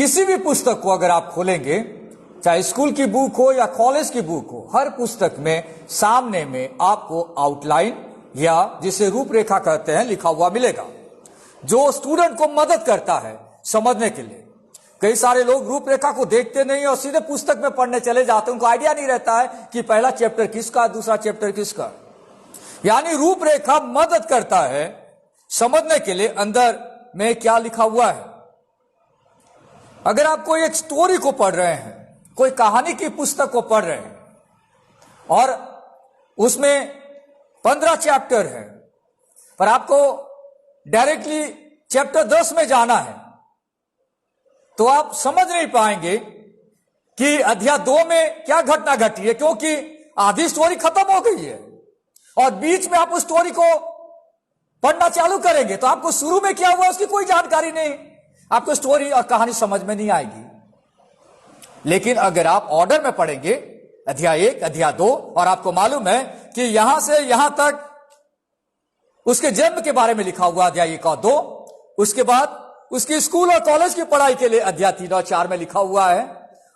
किसी भी पुस्तक को अगर आप खोलेंगे, चाहे स्कूल की बुक हो या कॉलेज की बुक हो, हर पुस्तक में सामने में आपको आउटलाइन या जिसे रूपरेखा कहते हैं लिखा हुआ मिलेगा, जो स्टूडेंट को मदद करता है समझने के लिए। कई सारे लोग रूपरेखा को देखते नहीं और सीधे पुस्तक में पढ़ने चले जाते हैं, उनको आइडिया नहीं रहता है कि पहला चैप्टर किसका, दूसरा चैप्टर किसका। यानी रूपरेखा मदद करता है समझने के लिए अंदर में क्या लिखा हुआ है। अगर आप कोई एक स्टोरी को पढ़ रहे हैं, कोई कहानी की पुस्तक को पढ़ रहे हैं और उसमें 15 चैप्टर है, पर आपको डायरेक्टली चैप्टर 10 में जाना है, तो आप समझ नहीं पाएंगे कि अध्याय 2 में क्या घटना घटी है, क्योंकि आधी स्टोरी खत्म हो गई है और बीच में आप उस स्टोरी को पढ़ना चालू करेंगे तो आपको शुरू में क्या हुआ उसकी कोई जानकारी नहीं, आपको स्टोरी और कहानी समझ में नहीं आएगी। लेकिन अगर आप ऑर्डर में पढ़ेंगे अध्याय 1, अध्याय 2, और आपको मालूम है कि यहां से यहां तक उसके जन्म के बारे में लिखा हुआ अध्याय 1 और 2, उसके बाद उसकी स्कूल और कॉलेज की पढ़ाई के लिए अध्याय 3 और 4 में लिखा हुआ है,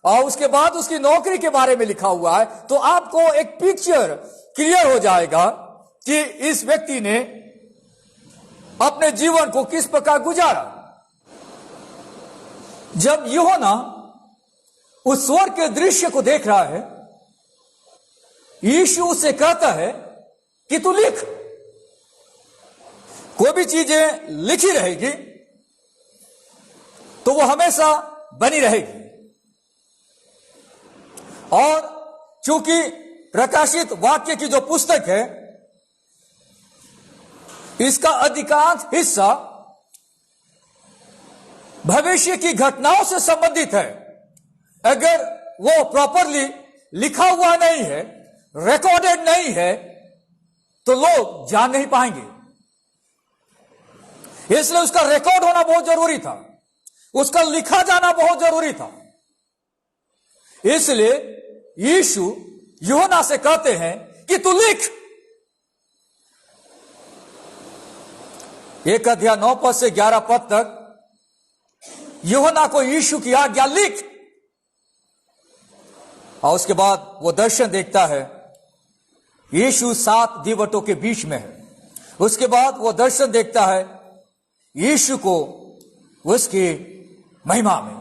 और उसके बाद उसकी नौकरी के बारे में लिखा हुआ है, तो आपको एक पिक्चर क्लियर हो जाएगा कि इस व्यक्ति ने अपने जीवन को किस प्रकार गुजारा। जब यूहन्ना उस स्वर्ग के दृश्य को देख रहा है, यीशु उसे कहता है कि तू लिख। कोई भी चीजें लिखी रहेगी तो वो हमेशा बनी रहेगी, और चूंकि प्रकाशित वाक्य की जो पुस्तक है इसका अधिकांश हिस्सा भविष्य की घटनाओं से संबंधित है, अगर वो प्रॉपरली लिखा हुआ नहीं है, रिकॉर्डेड नहीं है, तो लोग जान नहीं पाएंगे। इसलिए उसका रिकॉर्ड होना बहुत जरूरी था, उसका लिखा जाना बहुत जरूरी था। इसलिए यीशु यूहन्ना से कहते हैं कि तू लिख। 1 अध्याय 9 पद से 11 पद तक यूहन्ना को यीशु की आज्ञा लिख, और उसके बाद वो दर्शन देखता है। यीशु 7 दीवटों के बीच में है। उसके बाद वो दर्शन देखता है यीशु को उसकी महिमा में।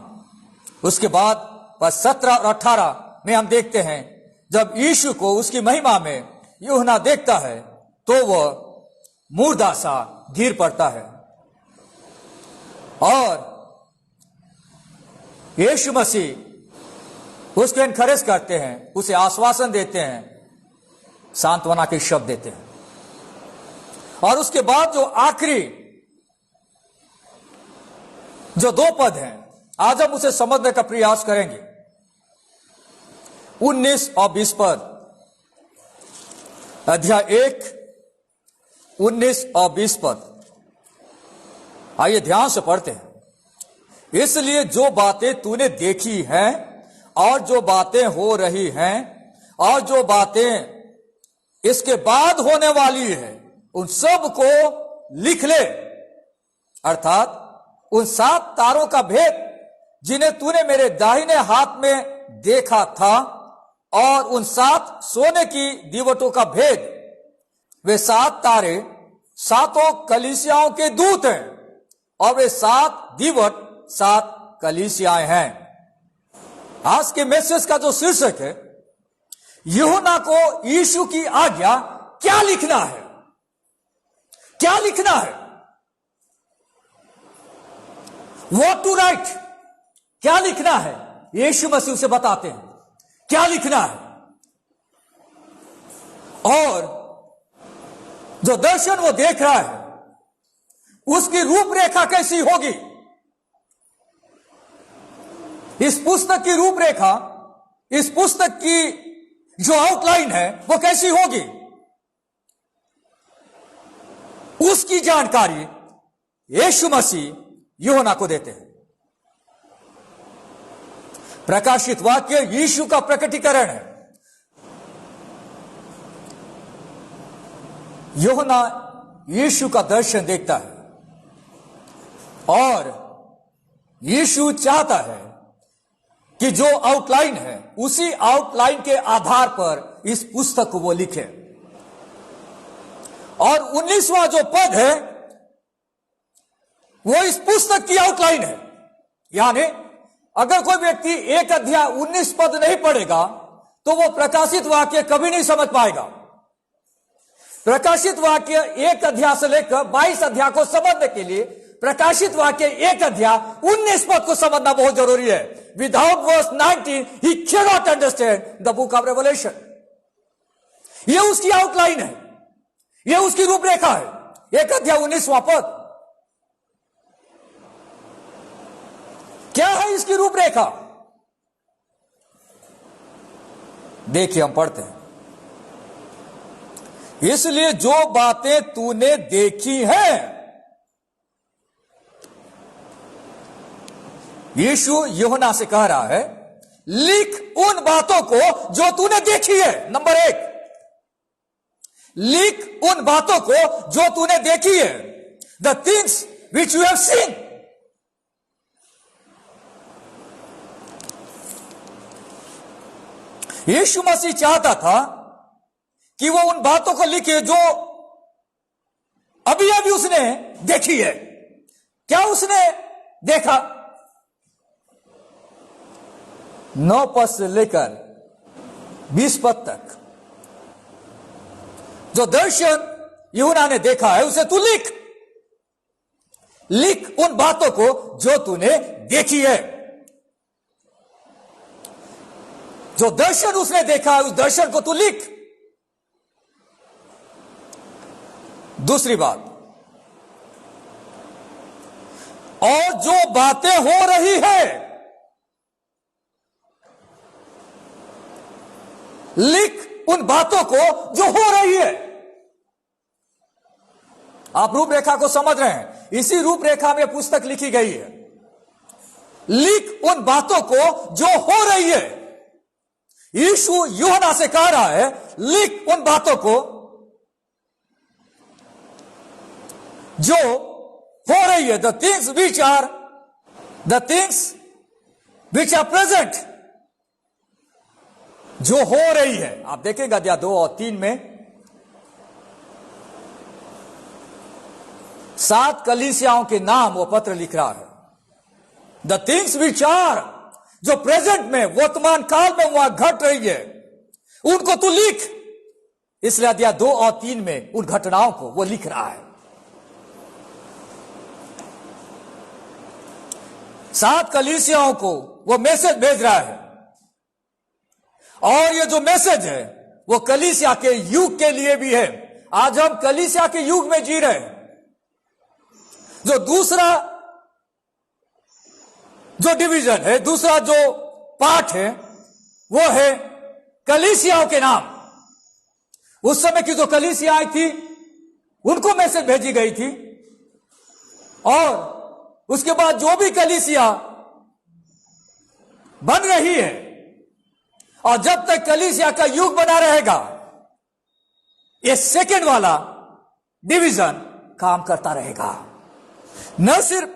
उसके बाद पद 17 और 18 में हम देखते हैं जब यीशु को उसकी महिमा में यूहन्ना देखता है तो वह मुर्दा सा गिर पड़ता है, और यीशु मसीह उसको एनकरेज करते हैं, उसे आश्वासन देते हैं, सांत्वना के शब्द देते हैं। और उसके बाद जो आखिरी जो 2 पद हैं, आज हम उसे समझने का प्रयास करेंगे। 19 और 20 पद, अध्याय 1 19 और 20 पद। आइए ध्यान से पढ़ते हैं। इसलिए जो बातें तूने देखी हैं और जो बातें हो रही हैं और जो बातें इसके बाद होने वाली है, उन सब को लिख ले। अर्थात उन 7 तारों का भेद जिन्हें तूने मेरे दाहिने हाथ में देखा था, और उन 7 सोने की दीवटों का भेद। वे 7 तारे 7 कलीसियाओं के दूत हैं, और वे 7 दीवट 7 कलीसियाएं हैं। आज के मैसेज का जो शीर्षक है, यूहन्ना को यीशु की आज्ञा क्या लिखना है, क्या लिखना है, व्हाट टू राइट, क्या लिखना है। यीशु मसीह उसे बताते हैं क्या लिखना है, और जो दर्शन वो देख रहा है उसकी रूपरेखा कैसी होगी। इस पुस्तक की रूपरेखा, इस पुस्तक की जो आउटलाइन है वो कैसी होगी, उसकी जानकारी यीशु मसीह यूहन्ना को देते हैं। प्रकाशित वाक्य यीशु का प्रकटीकरण है। यूहन्ना यीशु का दर्शन देखता है और यीशु चाहता है कि जो आउटलाइन है उसी आउटलाइन के आधार पर इस पुस्तक को वो लिखे। और 19वां जो पद है वो इस पुस्तक की आउटलाइन है। यानी अगर कोई व्यक्ति एक अध्याय 19 पद नहीं पढ़ेगा तो वो प्रकाशित वाक्य कभी नहीं समझ पाएगा। प्रकाशित वाक्य एक अध्याय से लेकर 22 अध्याय को समझने के लिए प्रकाशित वाक्य एक अध्याय 19 पद को समझना बहुत जरूरी है। Without verse 19 he cannot understand the book of Revelation. यह उसकी आउटलाइन है, यह उसकी रूपरेखा है। एक अध्याय 19वां पद क्या है? इसकी रूपरेखा देखिए, हम पढ़ते हैं। इसलिए जो बातें तूने देखी हैं, यीशु यूहन्ना से कह रहा है, लिख उन बातों को जो तूने देखी है। नंबर 1, लिख उन बातों को जो तूने देखी है। The things which you have seen. यीशु मसीह चाहता था कि वो उन बातों को लिखे जो अभी अभी उसने देखी है। क्या उसने देखा? 9 पद से लेकर 20 पद तक जो दर्शन यूहन्ना ने देखा है उसे तू लिख। लिख उन बातों को जो तूने देखी है। जो दर्शन उसने देखा है उस दर्शन को तू लिख। दूसरी बात, और जो बातें हो रही है, लिख उन बातों को जो हो रही है। आप रूपरेखा को समझ रहे हैं? इसी रूपरेखा में पुस्तक लिखी गई है। लिख उन बातों को जो हो रही है। यीशु यूहन्ना से कह रहा है, लिख उन बातों को जो हो रही है। The things which are present, जो हो रही है। आप देखेंगे अध्याय 2 और 3 में 7 कलीसियाओं के नाम वो पत्र लिख रहा है। द थिंग्स विच आर, जो प्रेजेंट में वर्तमान काल में वहां घट रही है, उनको तू लिख। इसलिए अध्याय 2 और 3 में उन घटनाओं को वो लिख रहा है। 7 कलीसियाओं को वो मैसेज भेज रहा है। और ये जो मैसेज है वो कलीसिया के युग के लिए भी है। आज हम कलीसिया के युग में जी रहे हैं। जो दूसरा जो डिवीजन है, दूसरा जो पार्ट है, वो है कलीसियाओं के नाम। उस समय की जो कलीसियाएं थी उनको मैसेज भेजी गई थी। और उसके बाद जो भी कलीसिया बन रही है, और जब तक कलीसिया का युग बना रहेगा, ये सेकंड वाला डिवीजन काम करता रहेगा। न सिर्फ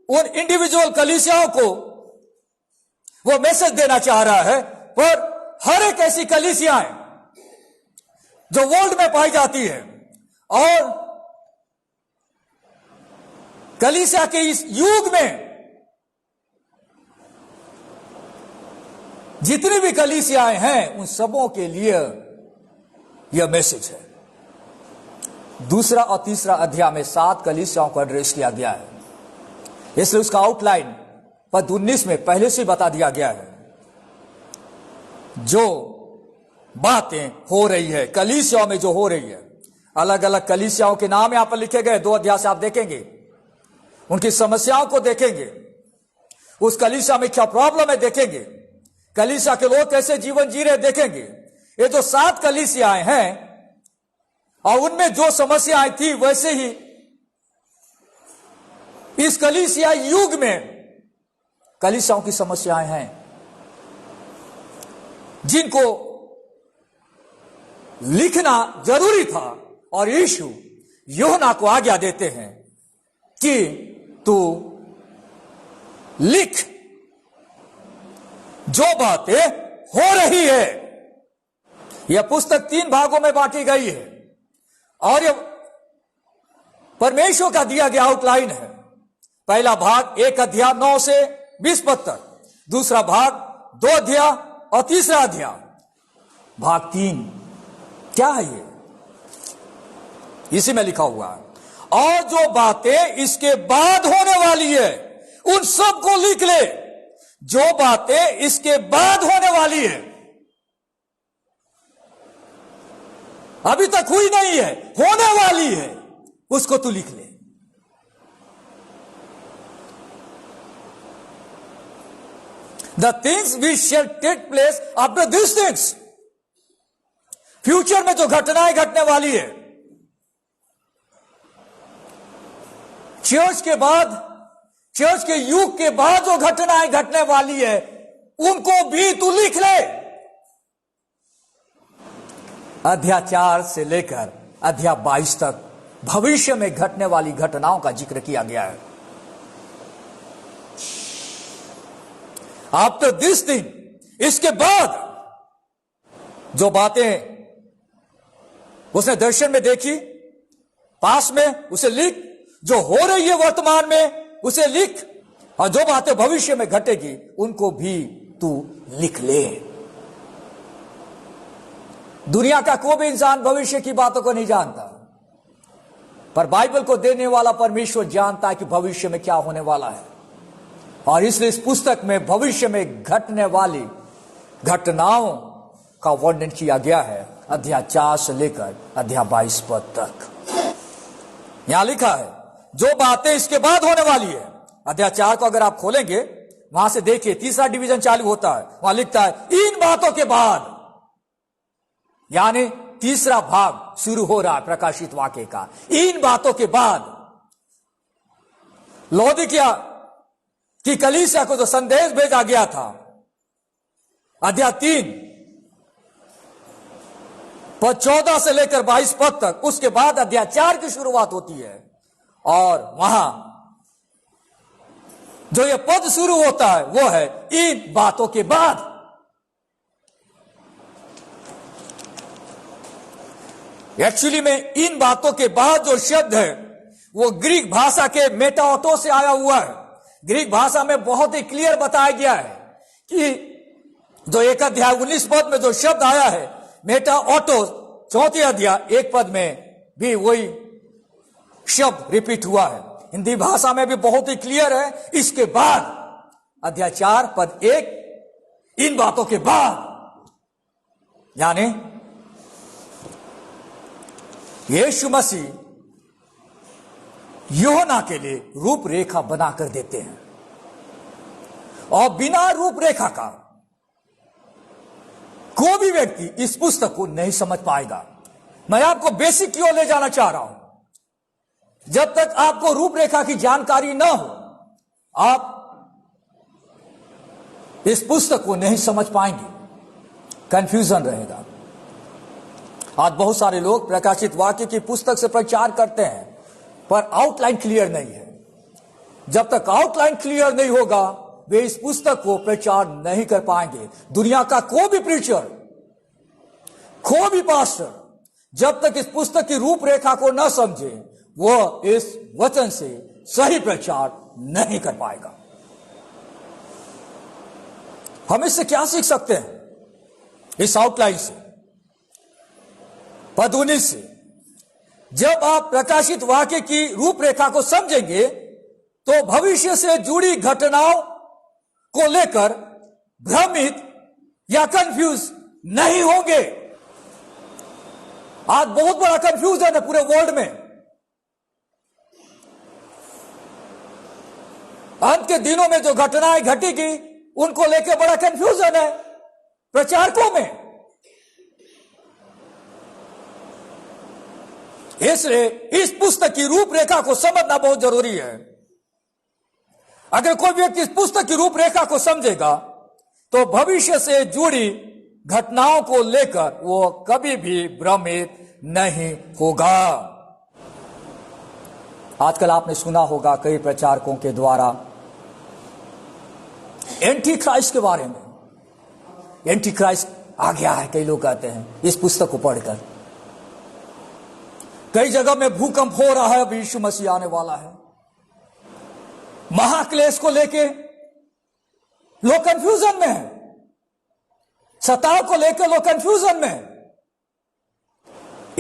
उन इंडिविजुअल कलीसियाओं को वो मैसेज देना चाह रहा है, पर हर एक ऐसी कलीसियाएं जो वर्ल्ड में पाई जाती है, और कलीसिया के इस युग में जितनी भी कलीसियाएं हैं, उन सबों के लिए यह मैसेज है। दूसरा और तीसरा अध्याय में 7 कलीसियाओं को एड्रेस किया गया है। इसलिए उसका आउटलाइन पद 19 में पहले से बता दिया गया है। जो बातें हो रही है कलीसियाओं में, जो हो रही है, अलग अलग कलीसियाओं के नाम यहां पर लिखे गए। 2 अध्याय से आप देखेंगे, उनकी समस्याओं को देखेंगे, उस कलीसिया में क्या प्रॉब्लम है देखेंगे, कलीसिया के लोग कैसे जीवन जी रहे देखेंगे। ये जो 7 कलीसियाएं हैं और उनमें जो समस्याएं थी, वैसे ही इस कलीसिया युग में कलीसियाओं की समस्याएं हैं, जिनको लिखना जरूरी था। और यीशु यूहन्ना को आज्ञा देते हैं कि तू लिख जो बातें हो रही है। यह पुस्तक 3 भागों में बांटी गई है और यह परमेश्वर का दिया गया आउटलाइन है। पहला भाग 1 अध्याय 9 से 20 पद तक, दूसरा भाग 2 अध्याय और तीसरा अध्याय। भाग 3 क्या है ये? इसी में लिखा हुआ है, और जो बातें इसके बाद होने वाली है उन सब को लिख ले। जो बातें इसके बाद होने वाली है, अभी तक हुई नहीं है, होने वाली है, उसको तू लिख ले। The things which shall take place after these things, future में जो घटनाएं घटने वाली है, चर्च के बाद, चर्च के युग के बाद जो घटनाएं घटने वाली है, उनको भी तू लिख ले। अध्याय 4 से लेकर अध्याय 22 तक भविष्य में घटने वाली घटनाओं का जिक्र किया गया है। आफ्टर दिस थिंग, इसके बाद जो बातें उसने दर्शन में देखी, पास में उसे लिख, जो हो रही है वर्तमान में उसे लिख, और जो बातें भविष्य में घटेगी उनको भी तू लिख ले। दुनिया का कोई भी इंसान भविष्य की बातों को नहीं जानता, पर बाइबल को देने वाला परमेश्वर जानता है कि भविष्य में क्या होने वाला है, और इसलिए इस पुस्तक में भविष्य में घटने वाली घटनाओं का वर्णन किया गया है। अध्याय 4 से लेकर अध्याय 22 पद तक यहां लिखा है जो बातें इसके बाद होने वाली है। अध्याय 4 को अगर आप खोलेंगे, वहां से देखिए तीसरा डिवीजन चालू होता है, वहां लिखता है इन बातों के बाद, यानी तीसरा भाग शुरू हो रहा है प्रकाशित वाक्य का। इन बातों के बाद लौदीकिया की कलीसिया को जो संदेश भेजा गया था, अध्याय 3 पद 14 से लेकर 22 पद तक, उसके बाद अध्याय 4 की शुरुआत होती है, और वहां जो ये पद शुरू होता है वो है इन बातों के बाद। एक्चुअली में इन बातों के बाद जो शब्द है वो ग्रीक भाषा के मेटाओटो से आया हुआ है। ग्रीक भाषा में बहुत ही क्लियर बताया गया है कि जो 1 अध्याय 19 पद में जो शब्द आया है मेटाओटो, 4 अध्याय 1 पद में भी वही शब्द रिपीट हुआ है। हिंदी भाषा में भी बहुत ही क्लियर है। इसके बाद अध्याय 4 पद 1, इन बातों के बाद, यानी यीशु मसीह यूहन्ना के लिए रूपरेखा बनाकर देते हैं, और बिना रूपरेखा का कोई भी व्यक्ति इस पुस्तक को नहीं समझ पाएगा। मैं आपको बेसिक की ओर ले जाना चाह रहा हूं। जब तक आपको रूपरेखा की जानकारी ना हो, आप इस पुस्तक को नहीं समझ पाएंगे, कंफ्यूजन रहेगा। आज बहुत सारे लोग प्रकाशित वाक्य की पुस्तक से प्रचार करते हैं, पर आउटलाइन क्लियर नहीं है। जब तक आउटलाइन क्लियर नहीं होगा, वे इस पुस्तक को प्रचार नहीं कर पाएंगे। दुनिया का कोई भी प्रीचर, कोई भी पास्टर, जब तक इस पुस्तक की रूपरेखा को न समझे, वो इस वचन से सही प्रचार नहीं कर पाएगा। हम इससे क्या सीख सकते हैं? इस आउटलाइन से, पद 19 से, जब आप प्रकाशित वाक्य की रूपरेखा को समझेंगे तो भविष्य से जुड़ी घटनाओं को लेकर भ्रमित या कंफ्यूज नहीं होंगे। आज बहुत बड़ा कंफ्यूजन है पूरे वर्ल्ड में। अंत के दिनों में जो घटनाएं घटेगी उनको लेकर बड़ा कंफ्यूजन है प्रचारकों में। इसलिए इस पुस्तक की रूपरेखा को समझना बहुत जरूरी है। अगर कोई व्यक्ति इस पुस्तक की रूपरेखा को समझेगा तो भविष्य से जुड़ी घटनाओं को लेकर वो कभी भी भ्रमित नहीं होगा। आजकल आपने सुना होगा कई प्रचारकों के द्वारा एंटी क्राइस्ट के बारे में। एंटी क्राइस्ट आ गया है, कई लोग कहते हैं इस पुस्तक को पढ़कर। कई जगह में भूकंप हो रहा है, अब यीशु मसीह आने वाला है। महाक्लेश को लेके लोग कंफ्यूजन में है, सताव को लेकर लोग कंफ्यूजन में है।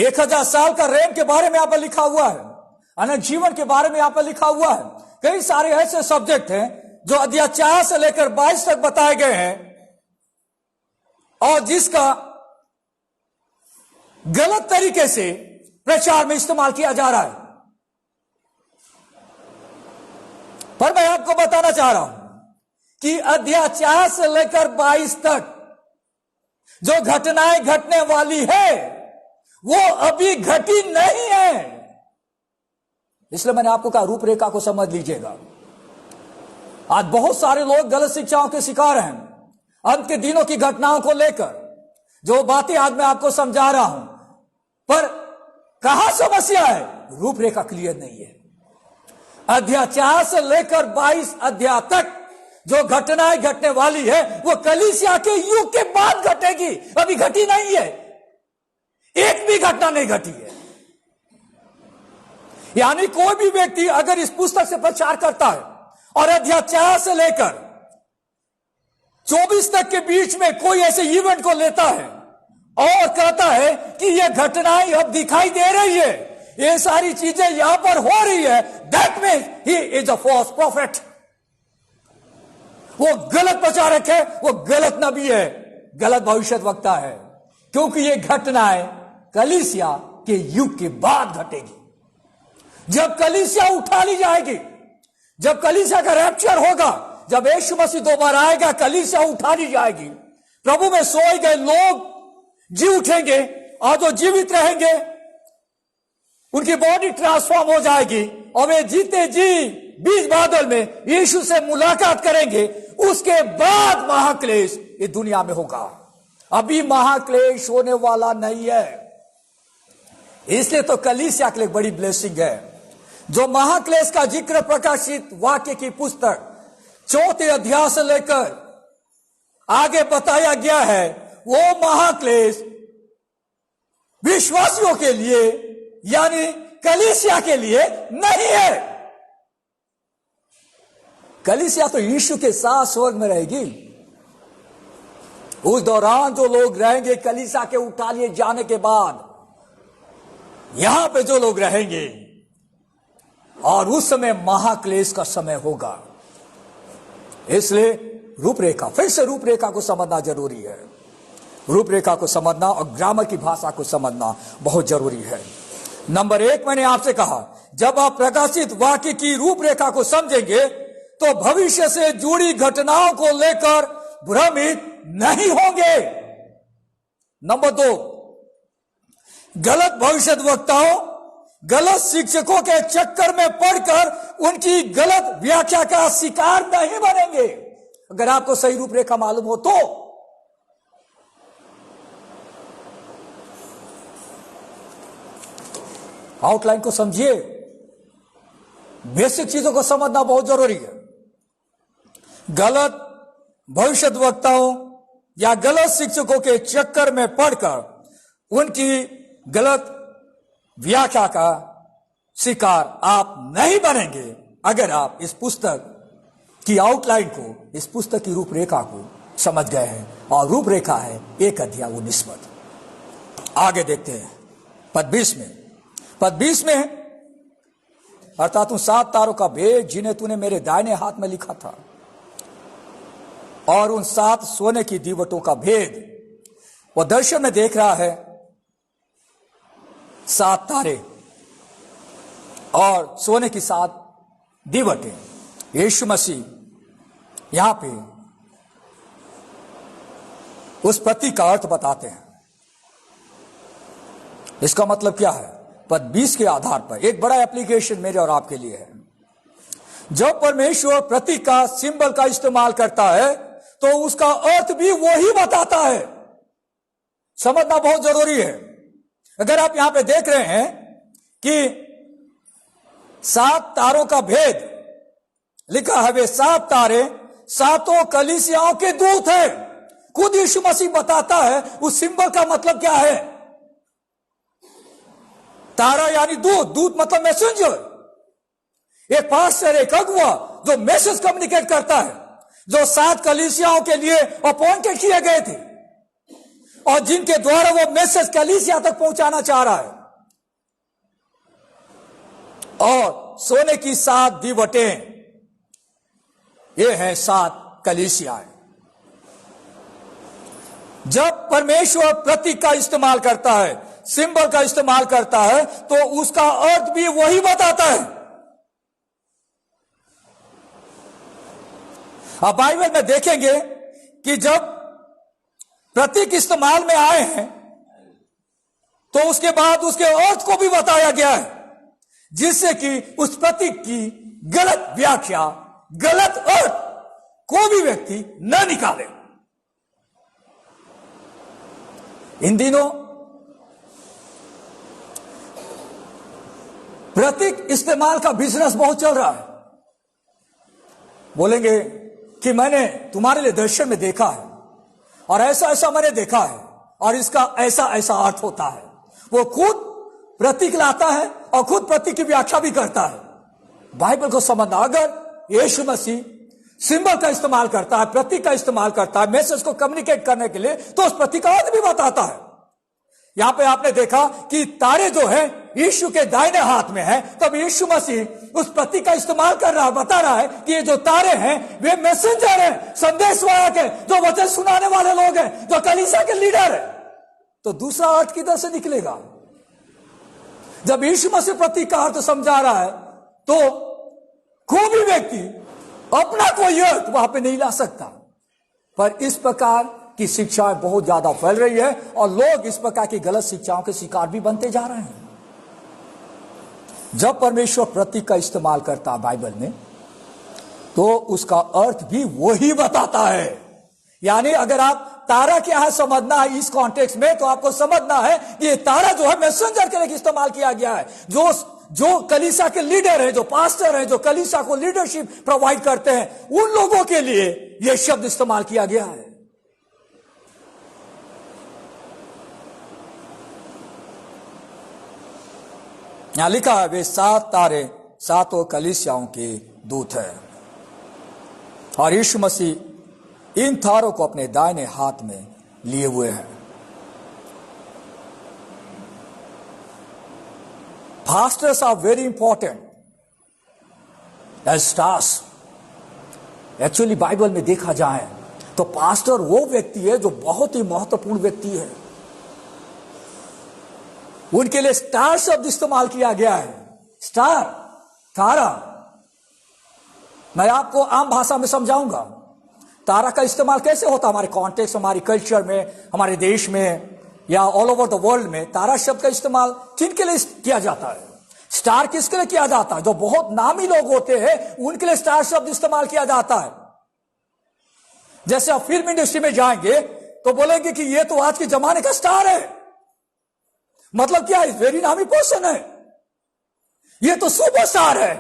1000 साल का रेम के बारे में यहां पर लिखा हुआ है, अनंत जीवन के बारे में यहां पर लिखा हुआ है। कई सारे ऐसे सब्जेक्ट हैं जो अध्याय 4 से लेकर 22 तक बताए गए हैं और जिसका गलत तरीके से प्रचार में इस्तेमाल किया जा रहा है। पर मैं आपको बताना चाह रहा हूं कि अध्याय 4 से लेकर 22 तक जो घटनाएं घटने वाली है वो अभी घटी नहीं है। इसलिए मैंने आपको कहा रूपरेखा को समझ लीजिएगा। आज बहुत सारे लोग गलत शिक्षाओं के शिकार हैं अंत के दिनों की घटनाओं को लेकर। जो बातें आज मैं आपको समझा रहा हूं, पर कहां समस्या है? रूपरेखा क्लियर नहीं है। अध्याय 4 से लेकर 22 अध्याय तक जो घटनाएं घटने वाली है वो कलीसिया के युग के बाद घटेगी, अभी घटी नहीं है। एक भी घटना नहीं घटी है। यानी कोई भी व्यक्ति अगर इस पुस्तक से प्रचार करता है और अध्याय 4 से लेकर 24 तक के बीच में कोई ऐसे इवेंट को लेता है और कहता है कि ये घटनाएं अब दिखाई दे रही है, ये सारी चीजें यहां पर हो रही है, that means he is a false prophet. वो गलत प्रचारक है, वो गलत नबी है, गलत भविष्यद्वक्ता है, क्योंकि ये घटनाएं कलीसिया के युग के बाद घटेगी। जब कलीसिया उठा ली जाएगी, जब कलीसिया का रैप्चर होगा, जब यीशु मसीह दोबारा आएगा, कलीसिया उठा ली जाएगी। प्रभु में सोए गए लोग जी उठेंगे और जो जीवित रहेंगे उनकी बॉडी ट्रांसफॉर्म हो जाएगी और वे जीते जी बीच बादल में यीशु से मुलाकात करेंगे। उसके बाद महाक्लेश ये दुनिया में होगा। अभी महाक्लेश होने वाला नहीं है। इसलिए तो कलीसिया के लिए बड़ी ब्लेसिंग है। जो महाक्लेश का जिक्र प्रकाशित वाक्य की पुस्तक 4 अध्याय से लेकर आगे बताया गया है, वो महाक्लेश विश्वासियों के लिए यानी कलीसिया के लिए नहीं है। कलीसिया तो यीशु के साथ स्वर्ग में रहेगी। उस दौरान जो लोग रहेंगे कलीसिया के उठा लिए जाने के बाद, यहां पे जो लोग रहेंगे, और उस समय महाक्लेश का समय होगा। इसलिए रूपरेखा, फिर से रूपरेखा को समझना जरूरी है। रूपरेखा को समझना और ग्रामर की भाषा को समझना बहुत जरूरी है। नंबर 1 मैंने आपसे कहा, जब आप प्रकाशित वाक्य की रूपरेखा को समझेंगे तो भविष्य से जुड़ी घटनाओं को लेकर भ्रमित नहीं होंगे। नंबर 2, गलत भविष्यद्वक्ताओं, गलत शिक्षकों के चक्कर में पड़कर उनकी गलत व्याख्या का शिकार नहीं बनेंगे। अगर आपको सही रूपरेखा मालूम हो तो आउटलाइन को समझिए। बेसिक चीजों को समझना बहुत जरूरी है। गलत भविष्यद्वक्ताओं या गलत शिक्षकों के चक्कर में पड़कर उनकी गलत व्याख्या का शिकार आप नहीं बनेंगे अगर आप इस पुस्तक की आउटलाइन को, इस पुस्तक की रूपरेखा को समझ गए हैं। और रूपरेखा है 1 अध्याय 19 पद। आगे देखते हैं पद 20 में। पद 20 में अर्थात उन 7 तारों का भेद जिन्हें तूने मेरे दाहिने हाथ में लिखा था, और उन 7 सोने की दीवटों का भेद। वो दर्शन में देख रहा है 7 तारे और सोने की 7 दीवटें। यीशु मसीह यहां पे उस प्रतीक का अर्थ बताते हैं। इसका मतलब क्या है? पद 20 के आधार पर एक बड़ा एप्लीकेशन मेरे और आपके लिए है। जब परमेश्वर प्रतीक का, सिंबल का इस्तेमाल करता है तो उसका अर्थ भी वही बताता है। समझना बहुत जरूरी है। अगर आप यहां पे देख रहे हैं कि 7 तारों का भेद लिखा है, वे 7 तारे सातों कलीसियाओं के दूत हैं। खुद यीशु मसीह बताता है उस सिंबल का मतलब क्या है। तारा यानी दूत, दूत मतलब मैसेंजर। एक पास्टर, एक अगुआ जो मैसेज कम्युनिकेट करता है, जो 7 कलीसियाओं के लिए अपॉइंटेड किए गए थे और जिनके द्वारा वो मैसेज कलीसिया तक पहुंचाना चाह रहा है। और सोने की 7 दीवटें, ये है 7 कलीसियाएं। जब परमेश्वर प्रतीक का इस्तेमाल करता है, सिंबल का इस्तेमाल करता है, तो उसका अर्थ भी वही बताता है। अब बाइबल में देखेंगे कि जब प्रतीक इस्तेमाल में आए हैं तो उसके बाद उसके अर्थ को भी बताया गया है, जिससे कि उस प्रतीक की गलत व्याख्या, गलत अर्थ कोई भी व्यक्ति न निकाले। इन दिनों प्रतीक इस्तेमाल का बिजनेस बहुत चल रहा है। बोलेंगे कि मैंने तुम्हारे लिए दर्शन में देखा है और ऐसा ऐसा मैंने देखा है और इसका ऐसा ऐसा अर्थ होता है। वो खुद प्रतीक लाता है और खुद प्रतीक की व्याख्या भी करता है। बाइबल को समझना, अगर यीशु मसीह सिंबल का इस्तेमाल करता है, प्रतीक का इस्तेमाल करता है मैसेज को कम्युनिकेट करने के लिए, तो उस प्रतीक का अर्थ भी बताता है। यहां पे आपने देखा कि तारे जो है यीशु के दाहिने हाथ में है, तब यीशु मसीह उस प्रतीक का इस्तेमाल कर रहा है, बता रहा है कि ये जो तारे हैं वे मैसेंजर हैं, संदेशवाहक है, जो वचन सुनाने वाले लोग हैं, जो कलीसिया के लीडर है। तो दूसरा अर्थ किधर से निकलेगा? जब यीशु मसीह प्रतीक का अर्थ समझा रहा है तो कोई भी व्यक्ति अपना कोई अर्थ वहां पे नहीं ला सकता। पर इस प्रकार की शिक्षाएं बहुत ज्यादा फैल रही है और लोग इस प्रकार की गलत शिक्षाओं के शिकार भी बनते जा रहे हैं। जब परमेश्वर प्रतीक का इस्तेमाल करता है बाइबल में, तो उसका अर्थ भी वही बताता है। यानी अगर आप तारा क्या है समझना है इस कॉन्टेक्स्ट में, तो आपको समझना है कि ये तारा जो है मैसेंजर के लिए इस्तेमाल किया गया है। जो कलीसिया के लीडर है, जो पास्टर है, जो कलीसिया को लीडरशिप प्रोवाइड करते हैं, उन लोगों के लिए यह शब्द इस्तेमाल किया गया है। यहां लिखा है वे 7 तारे 7 कलीसियाओं के दूत है। और यीशु मसीह इन तारों को अपने दाहिने हाथ में लिए हुए हैं। Pastors are very important as stars. Actually Bible में देखा जाए तो पास्टर वो व्यक्ति है जो बहुत ही महत्वपूर्ण व्यक्ति है। उनके लिए स्टार शब्द इस्तेमाल किया गया है। स्टार, तारा। मैं आपको आम भाषा में समझाऊंगा तारा का इस्तेमाल कैसे होता हमारे कॉन्टेक्स्ट, हमारी कल्चर में, हमारे देश में या ऑल ओवर द वर्ल्ड में। तारा शब्द का इस्तेमाल किन के लिए किया जाता है? स्टार किसके लिए किया जाता है? जो बहुत नामी लोग होते हैं उनके लिए स्टार शब्द इस्तेमाल किया जाता है। जैसे आप फिल्म इंडस्ट्री में जाएंगे तो बोलेंगे कि ये तो आज के जमाने का स्टार है। मतलब क्या है? वेरी नामी पर्सन है, ये तो सुपरस्टार है।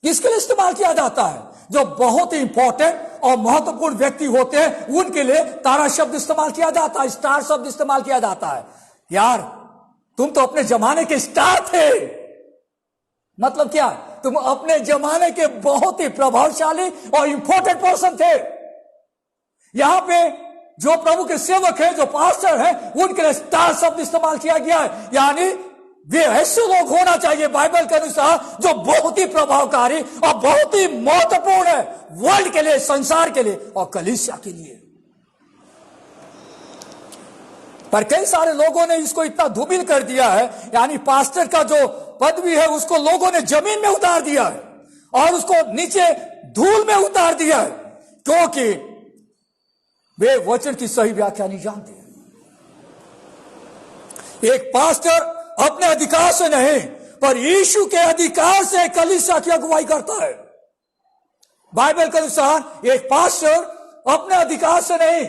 किसके लिए इस्तेमाल किया जाता है? जो बहुत ही इंपॉर्टेंट और महत्वपूर्ण व्यक्ति होते हैं उनके लिए तारा शब्द इस्तेमाल किया जाता है, स्टार शब्द इस्तेमाल किया जाता है। यार तुम तो अपने जमाने के स्टार थे। मतलब क्या? तुम अपने जमाने के बहुत ही प्रभावशाली और इंपॉर्टेंट पर्सन थे। यहां पे जो प्रभु के सेवक हैं, जो पास्टर हैं, उनके लिए स्टार शब्द इस्तेमाल किया गया है। यानी वे ऐसे लोग होना चाहिए बाइबल के अनुसार जो बहुत ही प्रभावकारी और बहुत ही महत्वपूर्ण है वर्ल्ड के लिए, संसार के लिए और कलीसिया के लिए। पर कई सारे लोगों ने इसको इतना धूमिल कर दिया है, यानी पास्टर का जो पदवी है उसको लोगों ने जमीन में उतार दिया है और उसको नीचे धूल में उतार दिया है, क्योंकि वे वचन की सही व्याख्या नहीं जानते। एक पास्टर अपने अधिकार से नहीं पर यीशु के अधिकार से कलीसिया की अगुवाई करता है। बाइबल के अनुसार एक पास्टर अपने अधिकार से नहीं,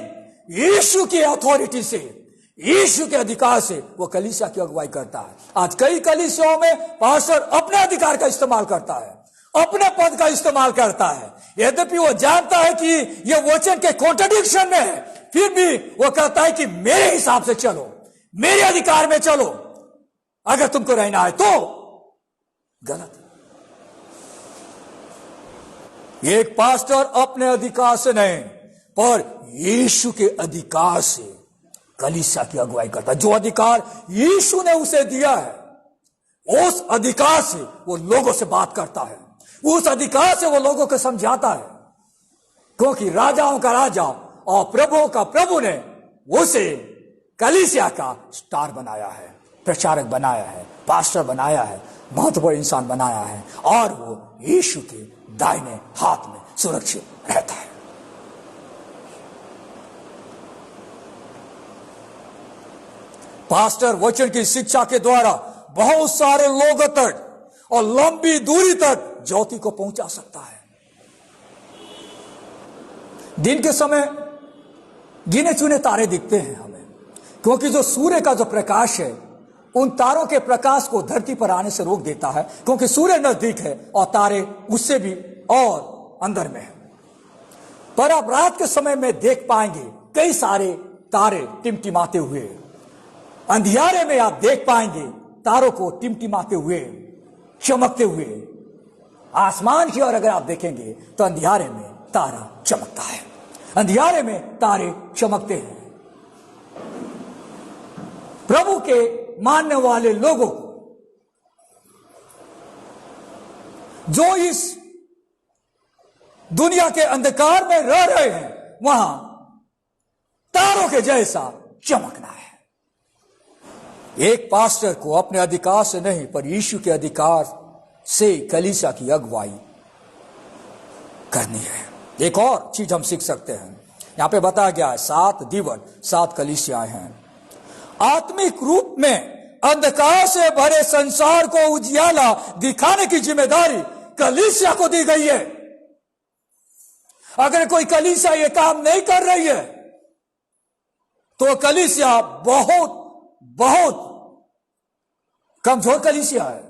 यीशु की अथॉरिटी से, यीशु के अधिकार से वो कलीसिया की अगुवाई करता है। आज कई कलीसियाओं में पास्टर अपने अधिकार का इस्तेमाल करता है, अपने पद का इस्तेमाल करता है। यद्यपि वो जानता है कि ये वचन के कॉन्ट्रडिक्शन में है, फिर भी वो कहता है कि मेरे हिसाब से चलो, मेरे अधिकार में चलो, अगर तुमको रहना है तो। गलत। एक पास्टर अपने अधिकार से नहीं, पर यीशु के अधिकार से कलीसिया की अगुवाई करता है। जो अधिकार यीशु ने उसे दिया है, उस अधिकार से वो लोगों से बात करता है, उस अधिकार से वो लोगों को समझाता है, क्योंकि राजाओं का राजा और प्रभुओं का प्रभु ने उसे कलीसिया का स्टार बनाया है, प्रचारक बनाया है, पास्टर बनाया है, महत्वपूर्ण इंसान बनाया है, और वो यीशु के दाहिने हाथ में सुरक्षित रहता है। पास्टर वचन की शिक्षा के द्वारा बहुत सारे लोगों तक और लंबी दूरी तक ज्योति को पहुंचा सकता है। दिन के समय गिने चुने तारे दिखते हैं हमें, क्योंकि जो सूर्य का जो प्रकाश है उन तारों के प्रकाश को धरती पर आने से रोक देता है, क्योंकि सूर्य नजदीक है और तारे उससे भी और अंदर में है। पर आप रात के समय में देख पाएंगे कई सारे तारे टिमटिमाते हुए, अंधियारे में आप देख पाएंगे तारों को टिमटिमाते हुए, चमकते हुए। आसमान की ओर अगर आप देखेंगे तो अंधियारे में तारा चमकता है, अंधियारे में तारे चमकते हैं। प्रभु के मानने वाले लोगों को, जो इस दुनिया के अंधकार में रह रहे हैं, वहां तारों के जैसा चमकना है। एक पास्टर को अपने अधिकार से नहीं, पर यीशु के अधिकार से कलीसिया की अगुवाई करनी है। एक और चीज हम सीख सकते हैं, यहां पे बताया गया है 7 दीवट, 7 कलीसियाएं हैं। आत्मिक रूप में अंधकार से भरे संसार को उजियाला दिखाने की जिम्मेदारी कलीसिया को दी गई है। अगर कोई कलीसिया ये काम नहीं कर रही है तो कलीसिया बहुत बहुत कमजोर कलीसिया है।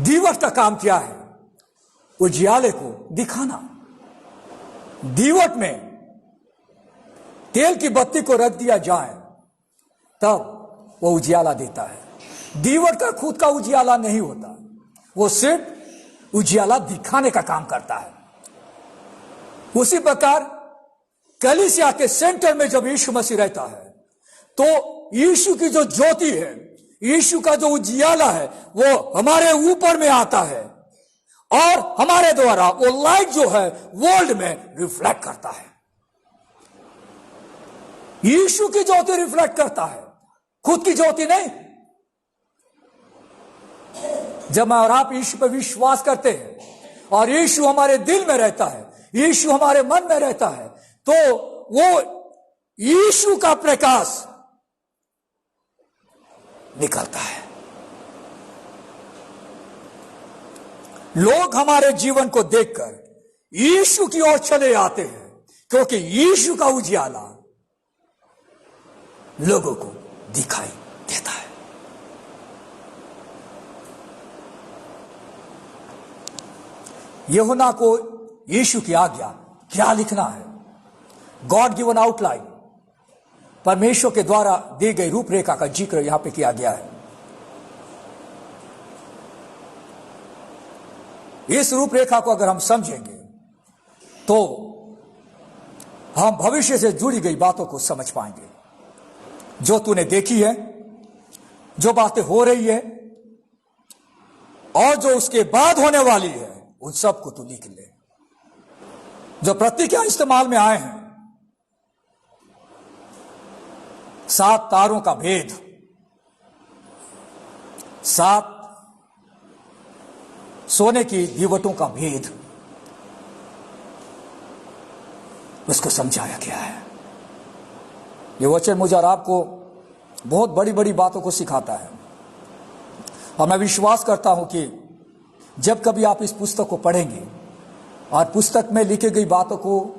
दीवट का काम क्या है? उजियाले को दिखाना। दीवट में तेल की बत्ती को रख दिया जाए तब वो उजियाला देता है। दीवट का खुद का उजियाला नहीं होता, वो सिर्फ उजियाला दिखाने का काम करता है। उसी प्रकार कलीसिया के सेंटर में जब यीशु मसीह रहता है तो यीशु की जो ज्योति है, यीशु का जो उजियाला है, वो हमारे ऊपर में आता है और हमारे द्वारा वो लाइट जो है वर्ल्ड में रिफ्लेक्ट करता है। यीशु की ज्योति रिफ्लेक्ट करता है, खुद की ज्योति नहीं। जब मैं और आप यीशु पर विश्वास करते हैं और यीशु हमारे दिल में रहता है, यीशु हमारे मन में रहता है, तो वो यीशु का प्रकाश निकलता है। लोग हमारे जीवन को देखकर यीशु की ओर चले आते हैं, क्योंकि यीशु का उजियाला लोगों को दिखाई देता है। यूहन्ना को यीशु की आज्ञा क्या लिखना है? गॉड गिवन आउटलाइन, परमेश्वर के द्वारा दी गई रूपरेखा का जिक्र यहां पे किया गया है। इस रूपरेखा को अगर हम समझेंगे तो हम भविष्य से जुड़ी गई बातों को समझ पाएंगे। जो तूने देखी है, जो बातें हो रही है और जो उसके बाद होने वाली है, उन सब को तू लिख ले। जो प्रतीक इस्तेमाल में आए हैं, 7 तारों का भेद, 7 सोने की दीवटों का भेद, उसको समझाया गया है। ये वचन मुझे और आपको बहुत बड़ी बड़ी बातों को सिखाता है, और मैं विश्वास करता हूं कि जब कभी आप इस पुस्तक को पढ़ेंगे और पुस्तक में लिखी गई बातों को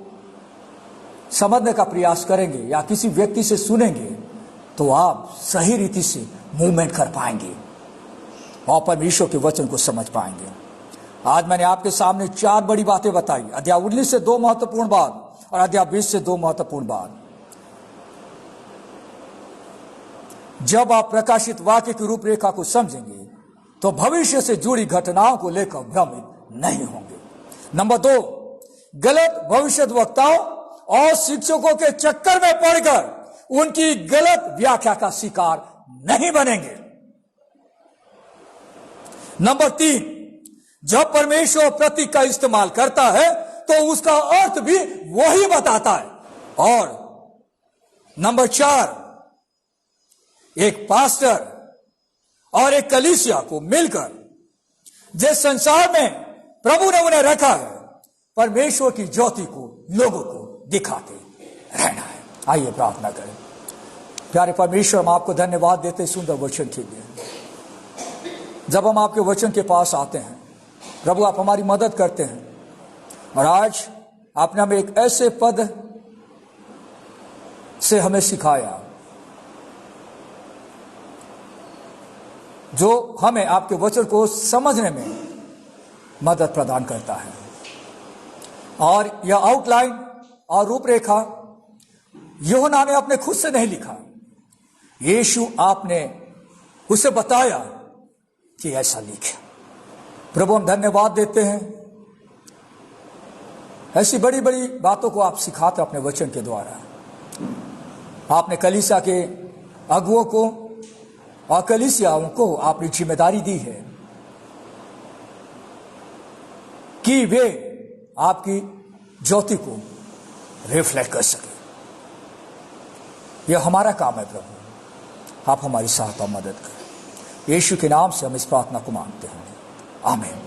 समझने का प्रयास करेंगे या किसी व्यक्ति से सुनेंगे, तो आप सही रीति से मूवमेंट कर पाएंगे। और परमेश्वर के वचन को समझ पाएंगे। आज मैंने आपके सामने 4 बड़ी बातें बताई। अध्याय 19 से 2 महत्वपूर्ण बात और अध्याय 20 से 2 महत्वपूर्ण बात। जब आप प्रकाशित वाक्य की रूपरेखा को समझेंगे तो भविष्य से जुड़ी घटनाओं को लेकर भ्रमित नहीं होंगे। नंबर 2, गलत भविष्यद्वक्ताओं और शिक्षकों के चक्कर में पड़कर उनकी गलत व्याख्या का शिकार नहीं बनेंगे। नंबर 3, जब परमेश्वर प्रतीक का इस्तेमाल करता है तो उसका अर्थ भी वही बताता है। और नंबर 4, एक पास्टर और एक कलीसिया को मिलकर जिस संसार में प्रभु ने उन्हें रखा है, परमेश्वर की ज्योति को लोगों को दिखाते रहना है। आइए प्रार्थना करें। प्यारे परमेश्वर, हम आपको धन्यवाद देते सुंदर वचन के लिए। जब हम आपके वचन के पास आते हैं प्रभु, आप हमारी मदद करते हैं। और आज आपने हमें एक ऐसे पद से हमें सिखाया जो हमें आपके वचन को समझने में मदद प्रदान करता है। और यह आउटलाइन और रूपरेखा यूहन्ना ने अपने खुद से नहीं लिखा, यीशु आपने उसे बताया कि ऐसा लिखे। प्रभु, हम धन्यवाद देते हैं, ऐसी बड़ी बड़ी बातों को आप सिखाते अपने वचन के द्वारा। आपने कलीसिया के अगुओं को और कलीसियाओं को आपने जिम्मेदारी दी है कि वे आपकी ज्योति को रिफ्लेक्ट कर सके। यह हमारा काम है प्रभु, आप हमारी सहायता मदद करें। यीशु के नाम से हम इस प्रार्थना को मांगते हैं, आमीन।